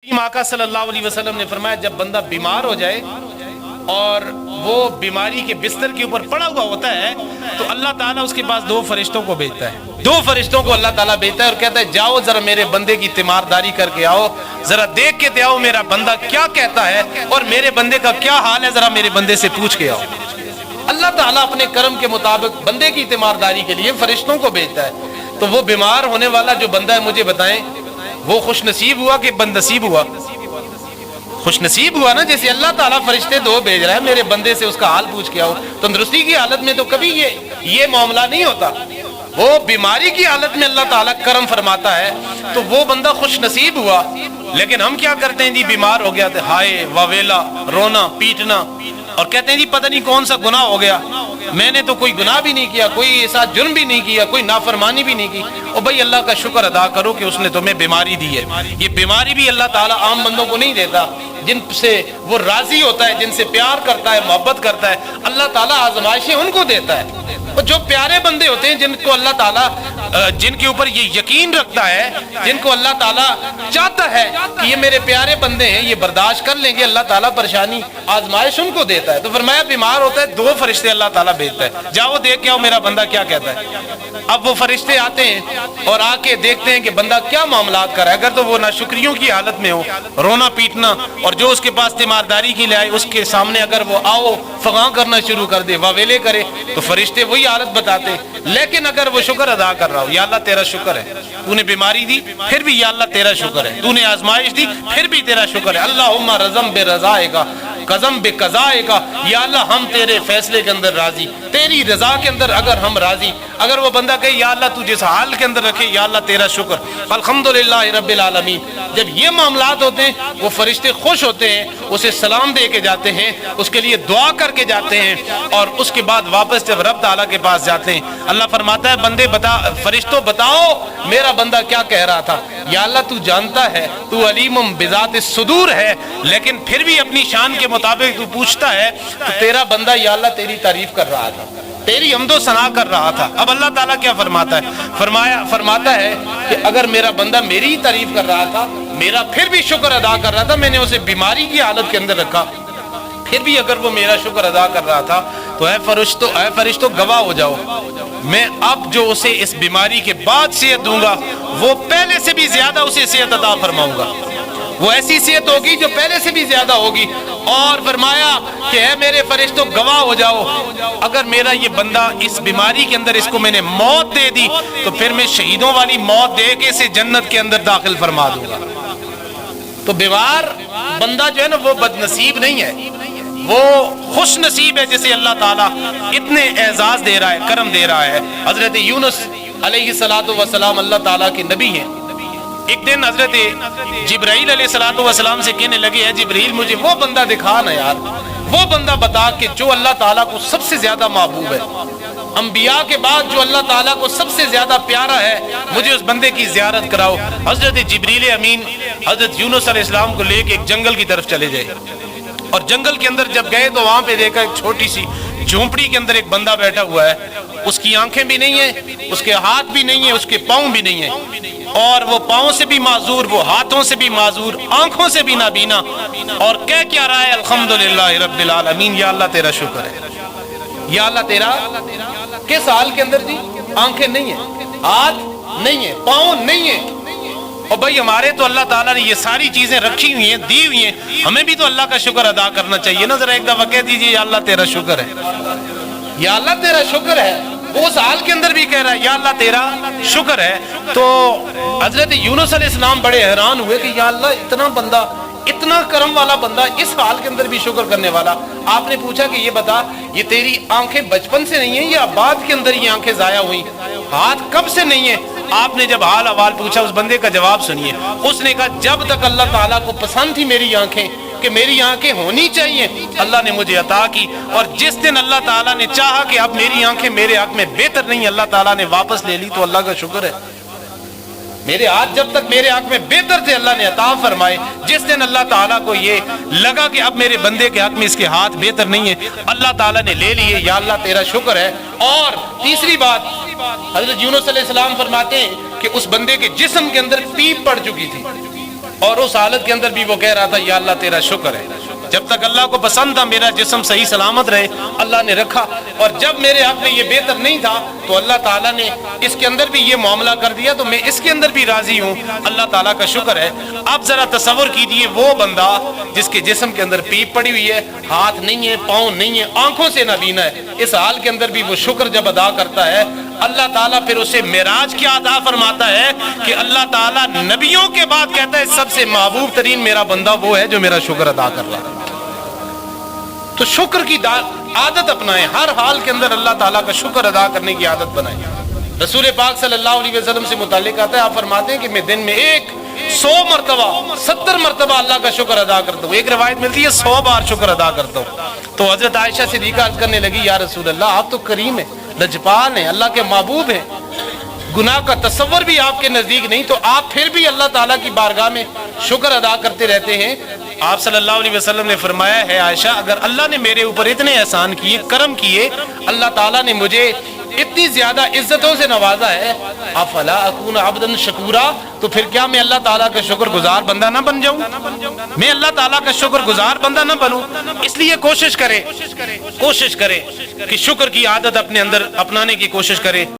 आका सल्लल्लाहु अलैहि वसल्लम ने फरमाया, जब बंदा बीमार हो जाए और वो बीमारी के बिस्तर के ऊपर पड़ा हुआ होता है तो अल्लाह ताला उसके पास दो फरिश्तों को भेजता है। दो फरिश्तों को अल्लाह ताला भेजता है और कहता है, जाओ जरा मेरे बंदे की तीमारदारी करके आओ, जरा देख के ते आओ मेरा बंदा क्या कहता है और मेरे बंदे का क्या हाल है, जरा मेरे बंदे से पूछ के आओ। अल्लाह ताला अपने कर्म के मुताबिक बंदे की तीमारदारी के लिए फरिश्तों को भेजता है। तो वो बीमार होने वाला जो बंदा है, मुझे बताएं वो खुश नसीब हुआ कि बदनसीब हुआ? खुश नसीब हुआ ना। जैसे अल्लाह ताला फरिश्ते दो भेज रहा है, मेरे बंदे से उसका हाल पूछ के आओ। तंदुरुस्ती की हालत में तो कभी ये मामला नहीं होता, वो बीमारी की हालत में अल्लाह ताला करम फरमाता है, तो वो बंदा खुश नसीब हुआ। लेकिन हम क्या करते हैं जी, बीमार हो गया तो हाय वावेला, रोना पीटना, और कहते हैं जी पता नहीं कौन सा गुनाह हो गया, मैंने तो कोई गुनाह भी नहीं किया, कोई ऐसा जुर्म भी नहीं किया, कोई नाफरमानी भी नहीं की। और भाई अल्लाह का शुक्र अदा करो कि उसने तुम्हें बीमारी दी है। ये बीमारी भी अल्लाह ताला आम बंदों को नहीं देता, जिनसे वो राजी होता है, जिनसे प्यार करता है, मोहब्बत करता है, अल्लाह ताला आजमाइशें उनको देता है। और जो प्यारे बंदे होते हैं, जिनको अल्लाह ताला जिनके ऊपर ये यकीन रखता है, जिनको अल्लाह ताला चाहता है कि ये मेरे प्यारे बंदे हैं, ये बर्दाश्त कर लेंगे, अल्लाह ताला परेशानी आजमाइश उनको देता है। तो फरमाया बीमार होता है, दो फरिश्ते अल्लाह ताला भेजता है, जाओ देख के आओ मेरा बंदा क्या कहता है। अब वो फरिश्ते आते हैं और आके देखते हैं कि बंदा क्या मामलात कर रहा है। अगर तो वो नाशुक्रियों की हालत में हो, रोना पीटना, और जो उसके पास तीमारदारी की लाए उसके सामने अगर वो आओ फगा करना शुरू कर दे, वावेले करे, तो फरिश्ते वही हालत बताते। लेकिन अगर वो शुक्र अदा कर रहा हो, या अल्लाह तेरा शुक्र है, तूने बीमारी दी फिर भी या अल्लाह तेरा शुक्र है, तूने आजमाइश दी फिर भी तेरा शुक्र है, अल्लाहुम्मा रज़म बे रज़ाएका कज़म बे कज़ाएका, या अल्लाह हम तेरे फैसले के अंदर राजी, तेरी रजा के अंदर अगर हम राजी। अगर वो बंदा कहे या अल्लाह तू जिस हाल के अंदर रखे, या अल्लाह तेरा शुक्र, अल्हम्दुलिल्लाह रब्बिल आलमीन, जब ये मामलात होते हैं वो फरिश्ते खुश होते हैं, उसे सलाम दे के जाते हैं, उसके लिए दुआ करके जाते हैं, और उसके बाद वापस जब रब ताला के पास जाते हैं, अल्लाह फरमाता है बंदे बता, फरिश्तों बताओ मेरा बंदा क्या कह रहा था। या अल्लाह तू जानता है, तू अलीमुम बिज़ाति सुदूर है, लेकिन फिर भी अपनी शान के मुताबिक तू पूछता है, तो तेरा बंदा या अल्लाह तेरी तारीफ कर रहा था, तेरी हम्दो सना कर रहा था। अब अल्लाह ताला क्या फरमाता है, फरमाता है कि अगर मेरा बंदा मेरी ही तारीफ कर रहा था, मेरा फिर भी शुक्र अदा कर रहा था, मैंने उसे बीमारी की हालत के अंदर रखा, फिर भी अगर वो मेरा शुक्र अदा कर रहा था, तो ऐ फरिश्तों गवाह हो जाओ, मैं अब जो उसे इस बीमारी के बाद सेहत दूंगा, वो पहले से भी ज्यादा उसे सेहत अता फरमाऊंगा। वो ऐसी सेहत होगी जो पहले से भी ज्यादा होगी। और फरमाया कि है मेरे फरिश्तों गवाह हो जाओ, अगर मेरा ये बंदा इस बीमारी के अंदर इसको मैंने मौत दे दी, तो फिर मैं शहीदों वाली मौत दे के इसे जन्नत के अंदर दाखिल फरमा दूंगा। तो बीमार बंदा जो है ना, वो बदनसीब नहीं है, वो खुश नसीब है, जिसे अल्लाह ताला इतने एजाज दे रहा है, करम दे रहा है। हजरत यूनुस अलैहिस्सलातु वस्सलाम अल्लाह ताला के नबी हैं। एक दिन हजरत जिब्राइल अलैहिस्सलातु वस्सलाम से कहने लगे, है जिब्रील मुझे वो बंदा दिखा ना यार, वो बंदा बता कि जो अल्लाह ताला को सबसे ज्यादा महबूब है, अंबिया के बाद जो अल्लाह ताला को सबसे ज्यादा प्यारा है, मुझे उस बंदे की ज़ियारत कराओ। हजरत जिब्रील अमीन हजरत यूनुस अलैहिस्सलाम को लेके एक जंगल की तरफ चले गए, और जंगल के अंदर जब गए तो वहां पे देखा एक छोटी सी झोंपड़ी के अंदर एक बंदा बैठा हुआ है, उसकी आंखें भी नहीं है, उसके हाथ भी नहीं है, उसके पाँव भी नहीं है, और वो पाँव से भी माजूर, वो हाथों से भी माजूर, आंखों से भी नाबीना, और कह क्या रहा है अल्हम्दुलिल्लाह रब्बिल आलमीन, या अल्लाह तेरा शुक्र है, या अल्लाह तेरा। किस हाल के अंदर जी? आंखें नहीं है, हाथ नहीं है, पाँव नहीं है। और भाई हमारे तो अल्लाह ताला ने ये सारी चीजें रखी हुई हैं, दी हुई हैं, हमें भी तो अल्लाह का शुक्र अदा करना चाहिए ना। जरा एक दफा कह दीजिए या अल्लाह तेरा शुक्र है, या अल्लाह तेरा शुक्र है। वो उस हाल के अंदर भी कह रहा है या अल्लाह तेरा शुक्र है। तो हजरत यूनुस अलैहिस्सलाम बड़े हैरान हुए कि या अल्लाह इतना बंदा, इतना करम वाला बंदा, इस हाल के अंदर भी शुक्र करने वाला। आपने पूछा कि ये बता, ये तेरी आंखें बचपन से नहीं है या बाद के अंदर ये आंखें जाया हुई, हाथ कब से नहीं है? आपने जब हाल अहवाल पूछा, उस बंदे का जवाब सुनिए। उसने कहा जब तक अल्लाह ताला को पसंद थी मेरी आंखें, कि मेरी आंखें होनी चाहिए, अल्लाह ने मुझे अता की, और जिस दिन अल्लाह ताला ने चाहा कि अब मेरी आंखें मेरे हक में बेहतर नहीं, अल्लाह ताला ने वापस ले ली, तो अल्लाह का शुक्र है। मेरे हाथ जब तक मेरे हक में बेहतर थे, अल्लाह ने अता फरमाए। जिस दिन अल्लाह ताला को ये लगा कि अब मेरे बंदे के हक में इसके हाथ बेहतर नहीं है, अल्लाह ताला ने ले लिए, या अल्लाह तेरा शुक्र है। और तीसरी बात, हजरत यूनुस अलैहिस्सलाम फरमाते हैं कि उस बंदे के जिस्म के अंदर पीप पड़ चुकी थी, اور اس حالت کے اندر بھی وہ کہہ رہا تھا یا اللہ تیرا شکر ہے، جب تک اللہ کو پسند تھا میرا جسم صحیح سلامت رہے اللہ نے رکھا، اور جب میرے حق میں یہ بہتر نہیں تھا تو اللہ تعالیٰ نے اس کے اندر بھی یہ معاملہ کر دیا، تو میں اس کے اندر بھی راضی ہوں، اللہ تعالیٰ کا شکر ہے۔ آپ ذرا تصور کیجئے وہ بندہ جس کے جسم کے اندر پیپ پڑی ہوئی ہے، ہاتھ نہیں ہے، پاؤں نہیں ہے، آنکھوں سے نابینا ہے، اس حال کے اندر بھی وہ شکر جب ادا کرتا ہے، اللہ تعالیٰ پھر اسے معراج کیا عطا فرماتا ہے کہ اللہ تعالیٰ نبیوں کے بعد کہتا ہے سب سے محبوب ترین میرا بندہ وہ ہے جو میرا شکر ادا کر رہا ہے۔ تو شکر کی عادت اپنائیں، ہر حال کے اندر اللہ تعالیٰ کا شکر ادا کرنے کی عادت بنائیں۔ رسول پاک صلی اللہ علیہ وسلم سے متعلق آتا ہے، آپ فرماتے ہیں کہ میں دن میں 100 مرتبہ 70 مرتبہ اللہ کا شکر ادا کرتا ہوں، ایک روایت ملتی ہے 100 بار شکر ادا کرتا ہوں۔ تو حضرت عائشہ صدیقہ عرض کرنے لگی یا رسول اللہ آپ تو کریم ہیں، لجپال ہیں، اللہ کے محبوب ہیں، گناہ کا تصور بھی آپ کے نزدیک نہیں، تو آپ پھر بھی اللہ تعالیٰ کی بارگاہ میں شکر ادا کرتے رہتے ہیں۔ آپ صلی اللہ علیہ وسلم نے فرمایا ہے عائشہ اگر اللہ نے میرے اوپر اتنے احسان کیے، کرم کیے، اللہ تعالیٰ نے مجھے اتنی زیادہ عزتوں سے نوازا ہے، افلا اکون عبدا شکورا، تو پھر کیا میں اللہ تعالیٰ کا شکر گزار بندہ نہ بن جاؤں؟ میں اللہ تعالیٰ کا شکر گزار بندہ نہ بنوں؟ اس لیے کوشش کریں کہ شکر کی عادت اپنے اندر اپنانے کی کوشش کریں۔